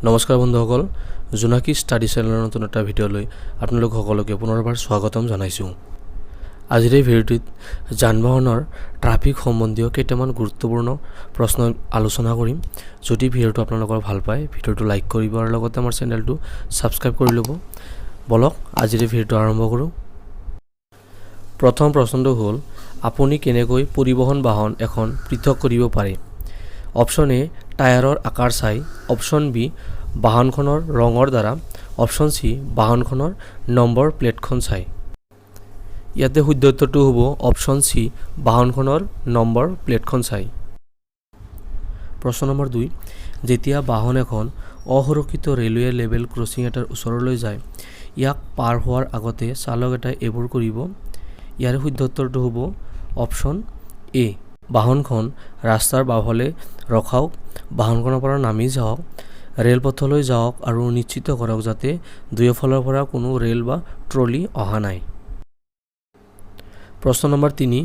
নমস্কাৰ বন্ধুসকল, জোনাকী ষ্টাডি চেনেলৰ নতুন এটা ভিডিঅ'লৈ আপোনালোক সকলোকে পুনৰবাৰ স্বাগতম জনাইছোঁ। আজিৰ এই ভিডিঅ'টিত যান-বাহনৰ ট্ৰাফিক সম্বন্ধীয় কেইটামান গুৰুত্বপূৰ্ণ প্ৰশ্ন আলোচনা কৰিম। যদি ভিডিঅ'টো আপোনালোকৰ ভাল পায়, ভিডিঅ'টো লাইক কৰিব আৰু লগতে আমাৰ চেনেলটো ছাবস্ক্ৰাইব কৰি ল'ব। বলক আজিৰ এই ভিডিঅ'টো আৰম্ভ কৰোঁ। প্ৰথম প্ৰশ্নটো হ'ল, আপুনি কেনেকৈ পৰিবহণ বাহন এখন পৃথক কৰিব পাৰে? অপশ্যন এ টায়াৰৰ আকাৰ চাই, অপশ্যন বি বাহনখনৰ ৰঙৰ দ্বাৰা, অপশ্যন চি বাহনখনৰ নম্বৰ প্লেটখন চাই। ইয়াতে শুদ্ধ উত্তৰটো হ'ব অপশ্যন চি বাহনখনৰ নম্বৰ প্লেটখন চাই। প্ৰশ্ন নম্বৰ 2, যেতিয়া বাহন এখন অসুৰক্ষিত ৰেলৱে লেভেল ক্ৰছিং এটাৰ ওচৰলৈ যায়, ইয়াক পাৰ হোৱাৰ আগতে চালক এটাই এইবোৰ কৰিব। ইয়াৰ শুদ্ধ উত্তৰটো হ'ব অপশ্যন এ বাহনখন ৰাস্তাৰ বাওঁফালে ৰখাওক, বাহনখনৰ পৰা নামি যাওক, ৰেলপথলৈ যাওক আৰু নিশ্চিত কৰক যাতে দুয়োফালৰ পৰা কোনো ৰেল বা ট্ৰলি অহা নাই। প্ৰশ্ন নম্বৰ 3,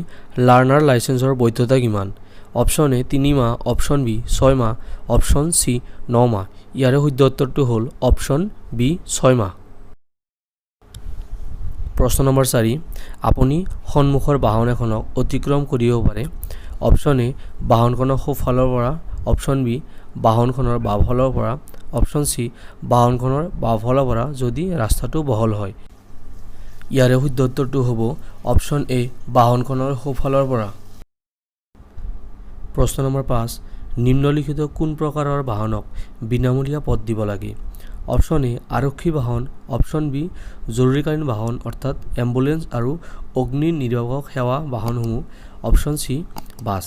লাৰ্ণাৰ লাইচেন্সৰ বৈধতা কিমান? অপশ্যন এ 3 মাহ, অপশ্যন বি 6 মাহ, অপশ্যন চি 9 মাহ। ইয়াৰে শুদ্ধ উত্তৰটো হ'ল অপশ্যন বি 6 মাহ। প্ৰশ্ন নম্বৰ 4, আপুনি সন্মুখৰ বাহন এখনক অতিক্ৰম কৰিব পাৰে। অপশ্যন এ বাহনখনৰ সোঁফালৰ পৰা, অপশ্যন বি বাহনখনৰ বাওঁফালৰ পৰা, অপশ্যন চি বাহনখনৰ বাওঁফালৰ পৰা যদি ৰাস্তাটো বহল হয়। ইয়াৰে শুদ্ধ উত্তৰটো হ'ব অপশ্যন এ বাহনখনৰ সোঁফালৰ পৰা। প্ৰশ্ন নম্বৰ 5, নিম্নলিখিত কোন প্ৰকাৰৰ বাহনক বিনামূলীয়া পথ দিব লাগে? অপশ্যন এ আৰক্ষী বাহন, অপশ্যন বি জৰুৰীকালীন বাহন অৰ্থাৎ এম্বুলেন্স আৰু অগ্নি নিৰ্বাপক সেৱা বাহনসমূহ, অপশ্যন চি বাছ।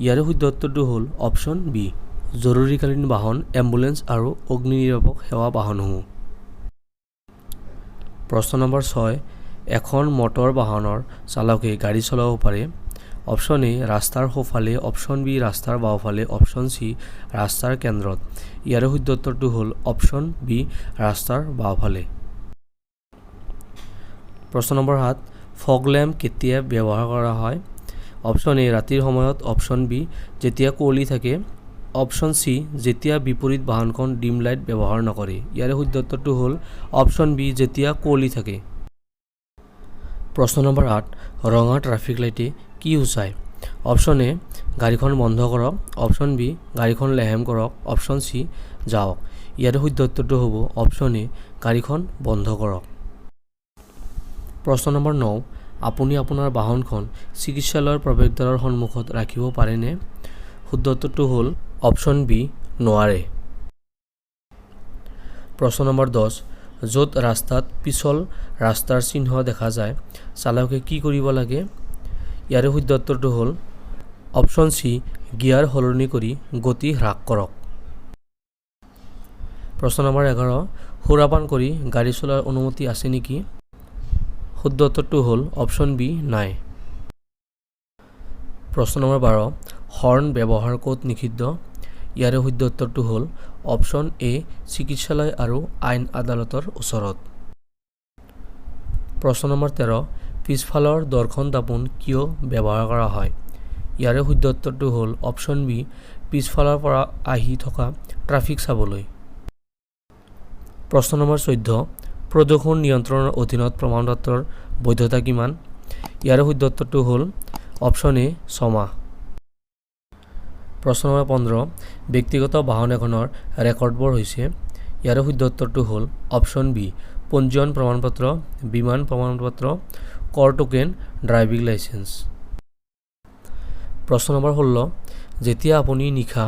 ইয়াৰে শুদ্ধ উত্তৰটো হ'ল অপশ্যন বি জৰুৰীকালীন বাহন, এম্বুলেন্স আৰু অগ্নি নিৰ্বাপক সেৱা বাহনসমূহ। প্ৰশ্ন নম্বৰ 6, এখন মটৰ বাহনৰ চালকে গাড়ী চলাব পাৰে। অপশ্যন এ ৰাস্তাৰ সোঁফালে, অপশ্যন বি ৰাস্তাৰ বাওঁফালে, অপশ্যন চি ৰাস্তাৰ কেন্দ্ৰত। ইয়াৰে শুদ্ধ উত্তৰটো হ'ল অপশ্যন বি ৰাস্তাৰ বাওঁফালে। প্ৰশ্ন নম্বৰ 7, ফগ লেম্প কেতিয়া ব্যৱহাৰ কৰা হয়? অপশ্যন এ ৰাতিৰ সময়ত, অপশ্যন বি যেতিয়া কুঁৱলী থাকে, অপশ্যন চি যেতিয়া বিপৰীত বাহনখন ডিম লাইট ব্যৱহাৰ নকৰে। ইয়াৰে শুদ্ধ উত্তৰটো হ'ল অপশ্যন বি যেতিয়া কুঁৱলী থাকে। প্ৰশ্ন নম্বৰ 8, ৰঙা ট্ৰাফিক লাইটে কি সূচায়? অপশ্যন এ গাড়ীখন বন্ধ কৰক, অপশ্যন বি গাড়ীখন লেহেম কৰক, অপশ্যন চি যাওক। ইয়াৰে শুদ্ধ উত্তৰটো হ'ব অপশ্যন এ গাড়ীখন বন্ধ কৰক। প্ৰশ্ন নম্বৰ 9, আপুনি আপোনাৰ বাহনখন চিকিৎসালয়ৰ প্ৰৱেশদ্বাৰৰ সন্মুখত ৰাখিব পাৰেনে? শুদ্ধ উত্তৰটো হ'ল অপশ্যন বি নোৱাৰে। প্ৰশ্ন নম্বৰ 10, য'ত ৰাস্তাত পিছল ৰাস্তাৰ চিহ্ন দেখা যায়, চালকে কি কৰিব লাগে? ইয়াৰে শুদ্ধ উত্তৰটো হ'ল অপশ্যন চি গিয়াৰ সলনি কৰি গতি হ্ৰাস কৰক। প্ৰশ্ন নম্বৰ 11, সুৰাপান কৰি গাড়ী চলোৱাৰ অনুমতি আছে নেকি? শুদ্ধ উত্তৰটো হ'ল অপশ্যন বি নাই। প্ৰশ্ন নম্বৰ 12, হৰ্ণ ব্যৱহাৰ ক'ত নিষিদ্ধ? ইয়াৰে শুদ্ধ উত্তৰটো হ'ল অপশ্যন এ চিকিৎসালয় আৰু আইন আদালতৰ ওচৰত। প্ৰশ্ন নম্বৰ 13, পিছফালৰ দৰ্শন দাপোন কিয় ব্যৱহাৰ কৰা হয়? ইয়াৰে শুদ্ধ উত্তৰটো হ'ল অপশ্যন বি পিছফালৰ পৰা আহি থকা ট্ৰাফিক চাবলৈ। প্ৰশ্ন নম্বৰ 14, প্ৰদূষণ নিয়ন্ত্ৰণৰ অধীনত প্ৰমাণপত্ৰৰ বৈধতা কিমান? ইয়াৰে শুদ্ধ উত্তৰটো হ'ল অপশ্যন এ 6 মাহ। প্ৰশ্ন নম্বৰ 15, ব্যক্তিগত বাহন এখনৰ ৰেকৰ্ডবোৰ হৈছে। ইয়াৰে শুদ্ধ উত্তৰটো হ'ল অপশ্যন বি পঞ্জীয়ন প্ৰমাণপত্ৰ, বিমান প্ৰমাণপত্ৰ, কৰ টোকেন, ড্ৰাইভিং লাইচেন্স। প্ৰশ্ন নম্বৰ 16, যেতিয়া আপুনি নিশা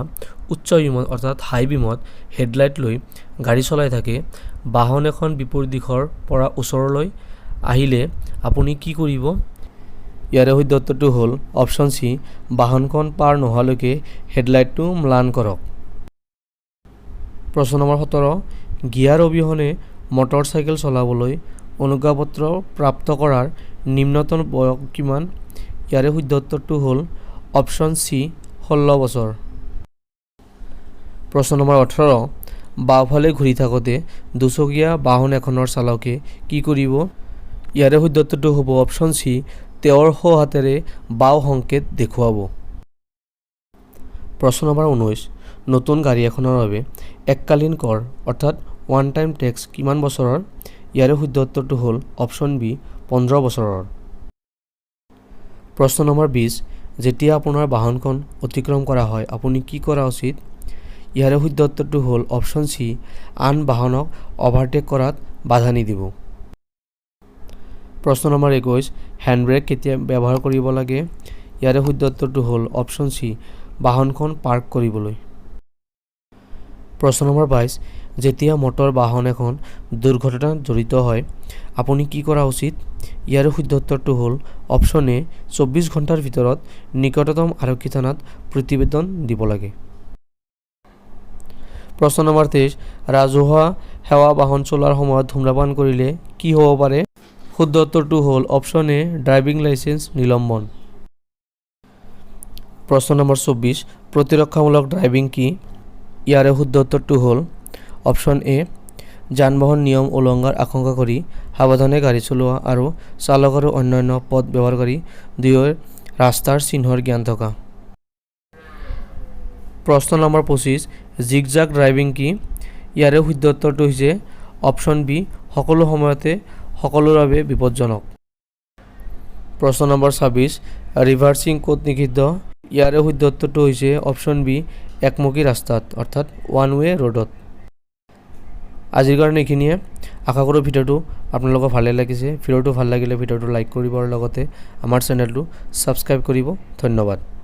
উচ্চ বিমত অৰ্থাৎ হাই বিমত হেডলাইট লৈ গাড়ী চলাই থাকে, বাহন এখন বিপৰীত দিশৰ পৰা ওচৰলৈ আহিলে আপুনি কি কৰিব? ইয়াৰে শুদ্ধ উত্তৰটো হ'ল অপশ্যন চি বাহনখন পাৰ নোহোৱালৈকে হেডলাইটটো ম্লান কৰক। প্ৰশ্ন নম্বৰ 17, গিয়াৰ অবিহনে মটৰ চাইকেল চলাবলৈ অনুজ্ঞাপত্ৰ প্ৰাপ্ত কৰাৰ নিম্নতম বয়স কিমান? ইয়াৰে শুদ্ধ উত্তৰটো হ'ল অপশ্যন চি 16 বছৰ। প্ৰশ্ন নম্বৰ 18, বাওঁফালে ঘূৰি থাকোঁতে দুচকীয়া বাহন এখনৰ চালকে কি কৰিব? ইয়াৰে শুদ্ধ উত্তৰটো হ'ব অপশ্যন চি তেওঁৰ সোঁ হাতেৰে বাওঁ সংকেত দেখুৱাব। প্ৰশ্ন নম্বৰ 19, নতুন গাড়ী এখনৰ বাবে এককালীন কৰ অৰ্থাৎ ওৱান টাইম টেক্স কিমান বছৰৰ? ইয়াৰে শুদ্ধ উত্তৰটো হ'ল অপশ্যন বি 15 বছৰৰ। প্ৰশ্ন নম্বৰ 20 যেতিয়া আপোনাৰ বাহনখন অতিক্ৰম কৰা হয় আপুনি কি কৰা উচিত? ইয়াৰে শুদ্ধ উত্তৰটো হ'ল অপশ্যন চি আন বাহনক অভাৰটেক কৰাত বাধা নিদিব। প্ৰশ্ন নম্বৰ 21 হেণ্ডব্ৰেক কেতিয়া ব্যৱহাৰ কৰিব লাগে? ইয়াৰে শুদ্ধ উত্তৰটো হ'ল অপশ্যন চি বাহনখন পাৰ্ক কৰিবলৈ। প্ৰশ্ন নম্বৰ 22 যেতিয়া মটৰ বাহন এখন দুৰ্ঘটনাত জড়িত হয় আপুনি কি কৰা উচিত? ইয়াৰে শুদ্ধ উত্তৰটো হ'ল অপশ্যন এ 24 ঘণ্টাৰ ভিতৰত নিকটতম আৰক্ষী থানাত প্ৰতিবেদন দিব লাগে। প্ৰশ্ন নম্বৰ 23 ৰাজহুৱা সেৱা বাহন চলোৱাৰ সময়ত ধূমপান কৰিলে কি হ'ব পাৰে? শুদ্ধ উত্তৰটো হ'ল অপশ্যন এ ড্ৰাইভিং লাইচেন্স নিলম্বন। প্ৰশ্ন নম্বৰ 24 প্ৰতিৰক্ষামূলক ড্ৰাইভিং কি? ইয়াৰে শুদ্ধ উত্তৰটো হ'ল অপশ্যন এ যান-বাহন নিয়ম উলংঘাৰ আশংকা কৰি সাৱধানে গাড়ী চলোৱা আৰু চালক আৰু অন্যান্য পথ ব্যৱহাৰকাৰী দুয়োৰে ৰাস্তাৰ চিহ্নৰ জ্ঞান থকা। প্ৰশ্ন নম্বৰ 25 জিগজাগ ড্ৰাইভিং কি? ইয়াৰে শুদ্ধ উত্তৰটো হৈছে অপশ্যন বি সকলো সময়তে সকলোৰ বাবে বিপদজনক। প্ৰশ্ন নম্বৰ 26 ৰিভাৰ্চিং ক'ত নিষিদ্ধ? ইয়াৰে শুদ্ধ উত্তৰটো হৈছে অপশ্যন বি একমুখী ৰাস্তাত অৰ্থাৎ ওৱান ৱে ৰোডত। আজিৰ কাৰণে এইখিনিয়ে। আশা কৰোঁ ভিডিঅ'টো আপোনালোকৰ ভালে লাগিছে। ভিডিঅ'টো ভাল লাগিলে ভিডিঅ'টো লাইক কৰিব আৰু লগতে আমাৰ চেনেলটো ছাবস্ক্ৰাইব কৰিব। ধন্যবাদ।